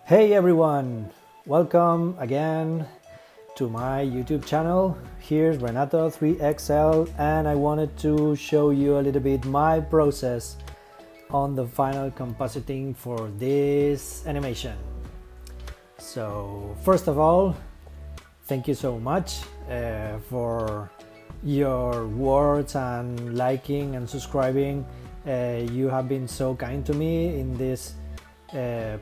Hey everyone, welcome again to my YouTube channel. Here's Renato3XL and I wanted to show you a little bit my process on the final compositing for this animation. So first of all, thank you so much for your words and liking and subscribing. You have been so kind to me in this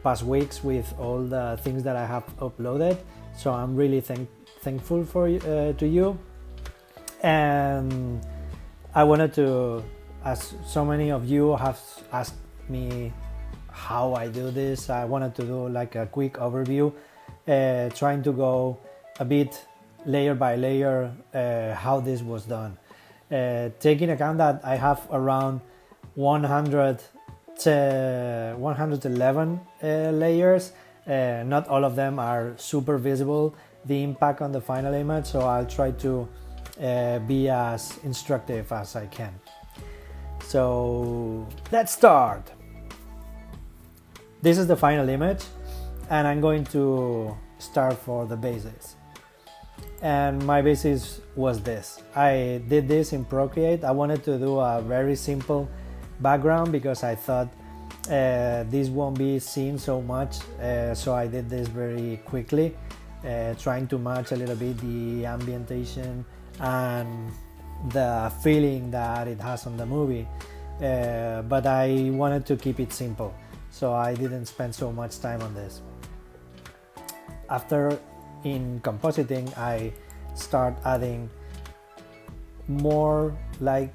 past weeks with all the things that I have uploaded, so I'm really thankful to you. And I wanted to, as so many of you have asked me how I do this, I wanted to do like a quick overview, trying to go a bit layer by layer how this was done, taking account that I have around 111 layers. Not all of them are super visible, the impact on the final image, so I'll try to be as instructive as I can. So let's start. This is the final image and I'm going to start for the basis. And my basis was this. I did this in Procreate. I wanted to do a very simple background because I thought this won't be seen so much, so I did this very quickly, trying to match a little bit the ambientation and the feeling that it has on the movie, but I wanted to keep it simple, so I didn't spend so much time on this. After in compositing, I start adding more light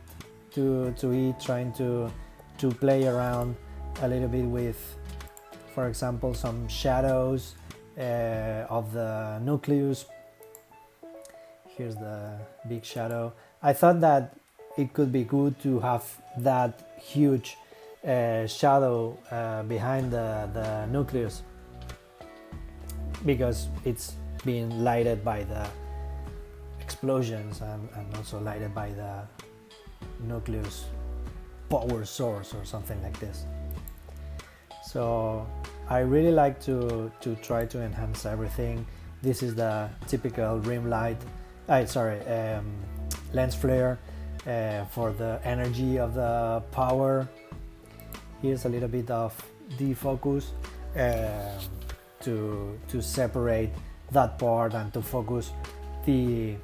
to it, trying to play around a little bit with, for example, some shadows of the nucleus. Here's the big shadow. I thought that it could be good to have that huge shadow behind the nucleus because it's being lighted by the explosions and also lighted by the nucleus power source or something like this. So I really like to try to enhance everything. This is the typical rim light, lens flare for the energy of the power. Here's a little bit of defocus to separate that part and to focus the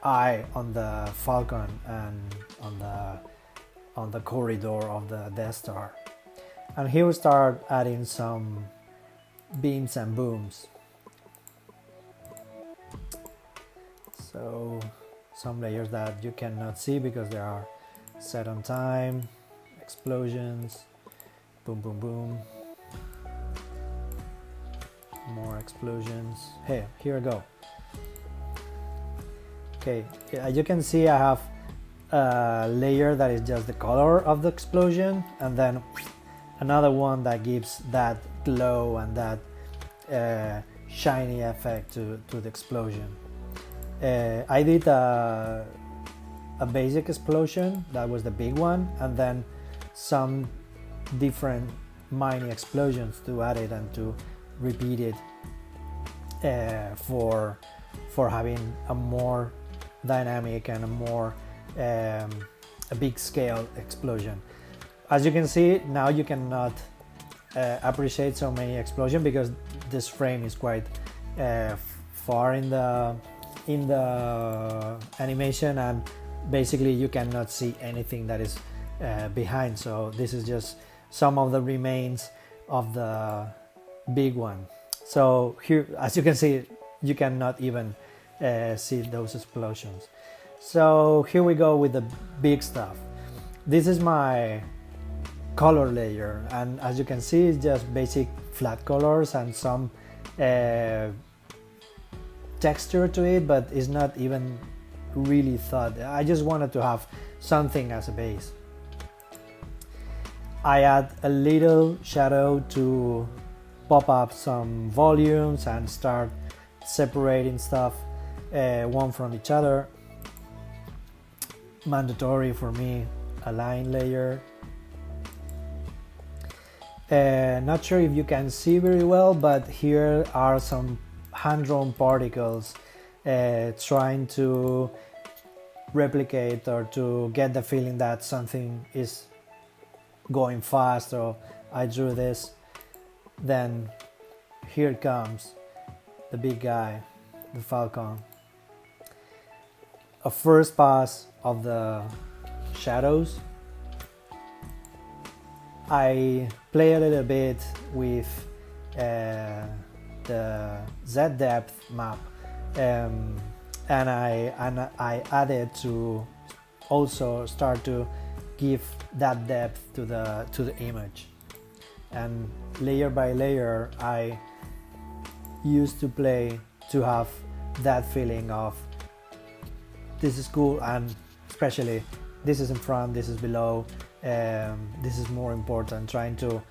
eye on the falcon and on the corridor of the Death Star. And here we start adding some beams and booms. So some layers that you cannot see because they are set on time. Explosions, boom boom boom. More explosions. Hey, here we go. Okay, as you can see, I have a layer that is just the color of the explosion, and then another one that gives that glow and that shiny effect to the explosion. I did a basic explosion, that was the big one, and then some different mini explosions to add it and to repeat it for having a more dynamic and a more a big scale explosion. As you can see, now you cannot appreciate so many explosions because this frame is quite far in the animation, and basically you cannot see anything that is behind. So this is just some of the remains of the big one. So here, as you can see, you cannot even see those explosions. So here we go with the big stuff. This is my color layer, and as you can see, it's just basic flat colors and some texture to it, but it's not even really thought. I just wanted to have something as a base. I add a little shadow to pop up some volumes and start separating stuff one from each other. Mandatory for me, a line layer. Not sure if you can see very well, but here are some hand-drawn particles trying to replicate or to get the feeling that something is going fast, or I drew this. Then here comes the big guy, the falcon. A first pass of the shadows. I play a little bit with the Z depth map, and I added to also start to give that depth to the image. And layer by layer, I used to play to have that feeling of this is cool, and especially this is in front, this is below, this is more important. Trying to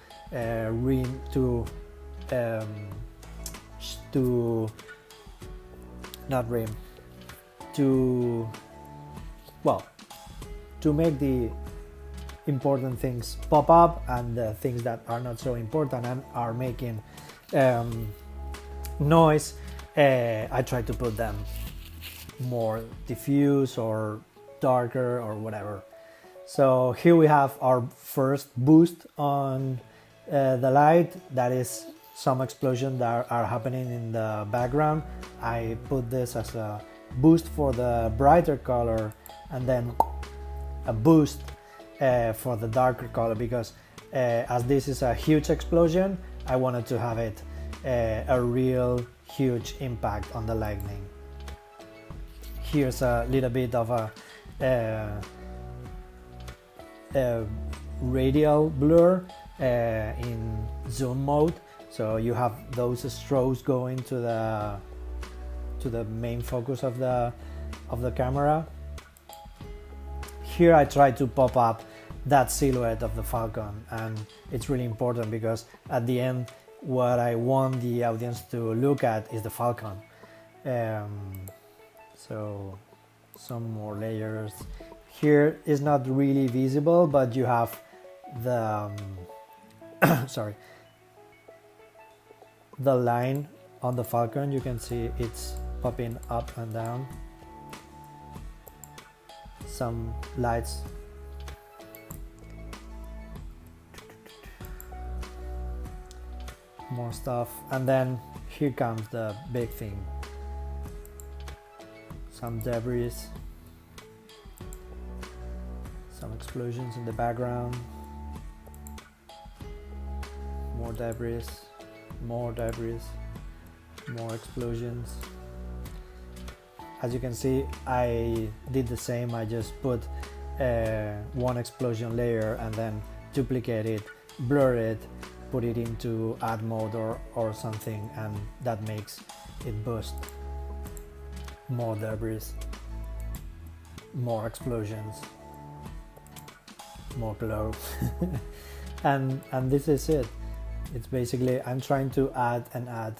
to make the important things pop up, and the things that are not so important and are making noise, I try to put them more diffuse or darker or whatever. So here we have our first boost on the light. That is some explosions that are happening in the background. I put this as a boost for the brighter color, and then a boost for the darker color, because as this is a huge explosion, I wanted to have it a real huge impact on the lightning. Here's a little bit of a radial blur in zoom mode, so you have those strobes going to the main focus of the camera. Here I try to pop up that silhouette of the falcon, and it's really important because at the end what I want the audience to look at is the falcon. So some more layers. Here is not really visible, but you have the the line on the falcon. You can see it's popping up and down. Some lights. More stuff, and then here comes the big thing. Some debris, some explosions in the background, more debris, more explosions. As you can see, I did the same. I just put one explosion layer and then duplicate it, blur it, put it into add mode or something, and that makes it boost. More debris, more explosions, more glow. and this is it. It's basically, I'm trying to add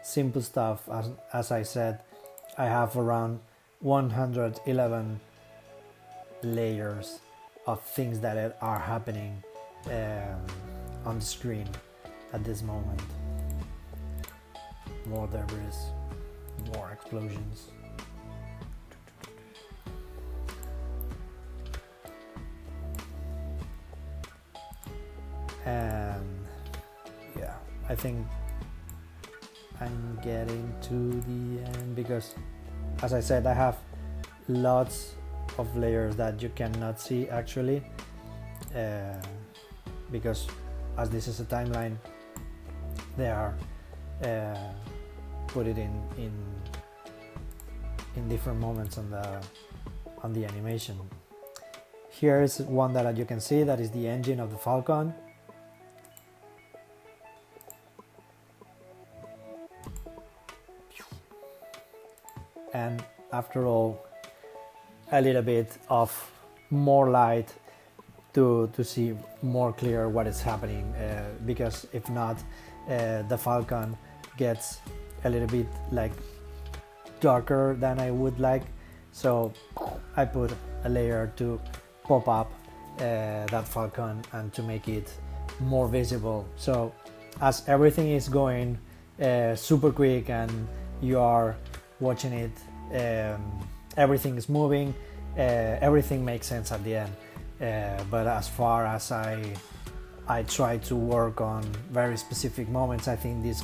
simple stuff. As I said, I have around 111 layers of things that are happening on the screen at this moment. More debris, more explosions. And yeah, I think I'm getting to the end, because as I said, I have lots of layers that you cannot see actually, because as this is a timeline, they are put it in different moments on the animation. Here is one that you can see, that is the engine of the Falcon. And after all, a little bit of more light to see more clear what is happening, because if not, the Falcon gets a little bit like darker than I would like. So I put a layer to pop up that Falcon and to make it more visible. So as everything is going super quick and you are watching it, everything is moving, everything makes sense at the end. But as far as I try to work on very specific moments, I think this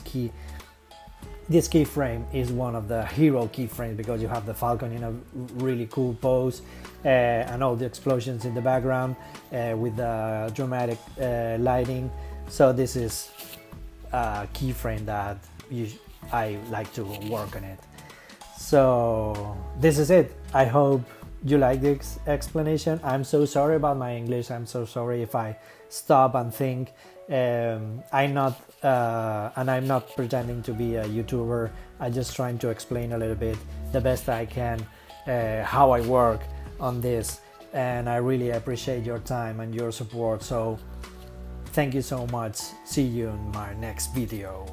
keyframe is one of the hero keyframes, because you have the falcon in a really cool pose, and all the explosions in the background with the dramatic lighting. So this is a keyframe that I like to work on it. So this is it. I hope you like this explanation. I'm so sorry about my English. I'm so sorry if I stop and think. I'm not pretending to be a YouTuber. I'm just trying to explain a little bit the best I can how I work on this, and I really appreciate your time and your support. So thank you so much. See you in my next video.